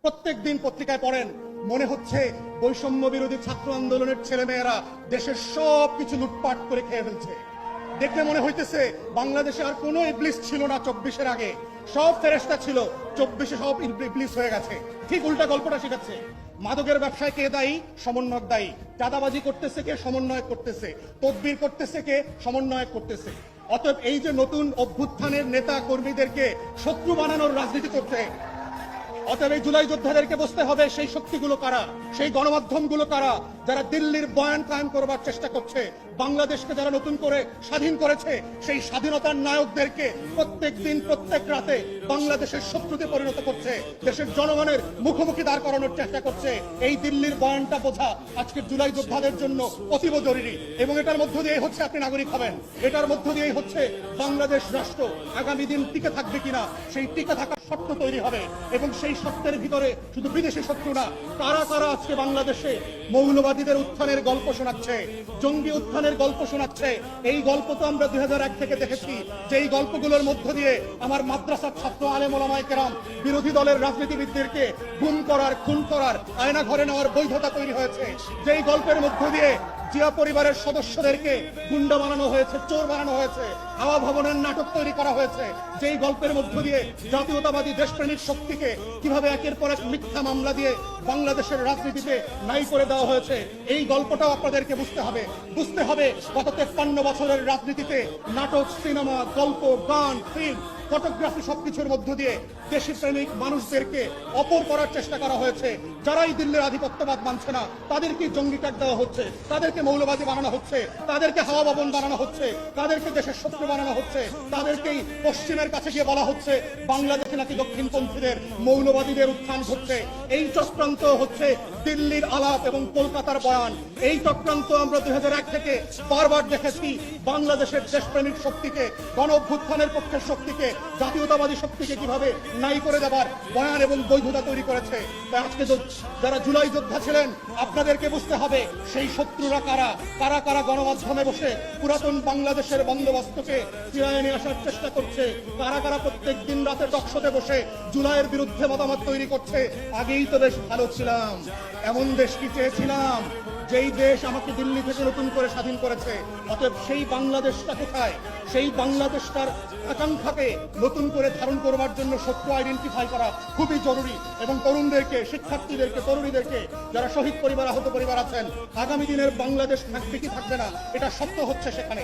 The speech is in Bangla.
প্রত্যেক দিন পত্রিকায় পড়েন, মনে হচ্ছে বৈষম্য বিরোধী ছাত্র আন্দোলনের ছেলেমেয়েরা দেশের সব কিছু লুটপাট করে খেয়ে ফেলছে। দেখলে মনে হইতেছে বাংলাদেশে আর কোনো ইবলিস ছিল না 24-এর আগে, সব ফেরেশতা ছিল, 24-এ সব ইবলিস হয়ে গেছে। ঠিক উল্টা গল্পটা শিখাচ্ছে। মাদকের ব্যবসায় কে দায়ী? সমন্বয়ক দায়ী। চাঁদাবাজি করতেছে কে? সমন্বয়ক করতেছে। তদবির করতেছে কে? সমন্বয়ক করতেছে। অতএব এই যে নতুন অভ্যুত্থানের নেতা কর্মীদেরকে শত্রু বানানোর রাজনীতি করতে, অতএব এই জুলাই যোদ্ধাদেরকে বুঝতে হবে সেই শক্তিগুলো কারা, সেই গণমাধ্যমগুলো কারা, যারা দিল্লির বয়ান কায়েম করবার চেষ্টা করছে, বাংলাদেশকে যারা নতুন করে স্বাধীন করেছে সেই স্বাধীনতার নায়কদেরকে প্রত্যেক দিন প্রত্যেক রাতে বাংলাদেশের শত্রুতে পরিণত করছে, দেশের জনগণের মুখোমুখি দাঁড় করানোর চেষ্টা করছে। এই দিল্লির বয়ানটা বোঝা আজকের জুলাই যোদ্ধাদের জন্য অতীব জরুরি। এবং এটার মধ্য দিয়ে হচ্ছে আপনি নাগরিক হবেন, এটার মধ্য দিয়েই হচ্ছে বাংলাদেশ রাষ্ট্র আগামী দিন টিকে থাকবে কিনা সেই টিকে থাকার শর্ত তৈরি হবে। এবং সেই শর্তের ভিতরে শুধু বিদেশি শত্রু না, কারা কারা আজকে বাংলাদেশে মৌলবাদীদের উত্থানের গল্প শোনাচ্ছে, জঙ্গি উত্থানের গল্প শোনাচ্ছে। এই গল্প তো আমরা 2001 থেকে দেখেছি, যে এই গল্পগুলোর মধ্য দিয়ে আমার মাদ্রাসার ছাত্র আলেম ওলামায়ে কেরাম বিরোধী দলের রাজনীতিবিদদেরকে গুম করার, খুন করার, আয়না ঘরে নেওয়ার বৈধতা তৈরি হয়েছে। যেই গল্পের মধ্য দিয়ে জিয়া পরিবারের সদস্যদেরকে গুন্ডা বানানো হয়েছে, চোর বানানো হয়েছে, হাওয়া ভবনের নাটক তৈরি করা হয়েছে। যেই গল্পের মধ্য দিয়ে জাতীয়তাবাদী দেশপ্রেমিক শক্তিকে কিভাবে একের পর এক মিথ্যা মামলা দিয়ে বাংলাদেশের রাজনীতিতে নাই করে দেওয়া হয়েছে, এই গল্পটাও আপনাদেরকে বুঝতে হবে। বুঝতে হবে গত 53 বছরের রাজনীতিতে নাটক, সিনেমা, গল্প, গান, ফিল্ম, ফটোগ্রাফি সবকিছুর মধ্য দিয়ে দেশি প্রেমিক মানুষদেরকে অপর করার চেষ্টা করা হয়েছে। যারাই দিল্লির আধিপত্যবাদ মানছে না তাদেরকে জঙ্গি ট্যাগ দেওয়া হচ্ছে, তাদেরকে মৌলবাদী বানানো হচ্ছে, তাদেরকে হাওয়া ভবন বানানো হচ্ছে, তাদেরকে দেশের শত্রু বানানো হচ্ছে, তাদেরকেই পশ্চিমের কাছে গিয়ে বলা হচ্ছে বাংলাদেশে নাকি দক্ষিণপন্থীদের মৌলবাদীদের উত্থান ঘটছে। এই চক্রান্ত হচ্ছে দিল্লির আলাপ এবং কলকাতার বয়ান। এই চক্রান্ত আমরা 2001 থেকে বারবার দেখেছি। বাংলাদেশের দেশপ্রেমিক শক্তিকে, গণ অভ্যুত্থানের পক্ষের শক্তিকে, জাতীয়তাবাদী শক্তিকে কিভাবে নাই করে দেবার বয়ান এবং বৈধতা তৈরি করেছে। তাই আজকে যারা জুলাই যোদ্ধা ছিলেন আপনাদেরকে বুঝতে হবে সেই শত্রুরা কারা, কারা কারা গণমাধ্যমে বসে পুরাতন বাংলাদেশের বন্দোবস্তকে ফিরিয়ে নিয়ে আসার চেষ্টা করছে, কারা কারা প্রত্যেক দিন রাতে টকশোতে বসে জুলাইয়ের বিরুদ্ধে মতামত তৈরি করছে। আগেই তো বেশ ভালো ছিলাম, এমন দেশ কি চেয়েছিলাম যেই দেশ আমাকে দিল্লি থেকে নতুন করে স্বাধীন করেছে। অতএব সেই বাংলাদেশটা কোথায়? সেই বাংলাদেশটার আকাঙ্ক্ষাকে নতুন করে ধারণ করবার জন্য সত্য আইডেন্টিফাই করা খুবই জরুরি। এবং তরুণদেরকে, শিক্ষার্থীদেরকে, তরুণীদেরকে, যারা শহীদ পরিবার, আহত পরিবার আছেন, আগামী দিনের বাংলাদেশ থাকবে কি থাকবে না এটা সত্য হচ্ছে সেখানে।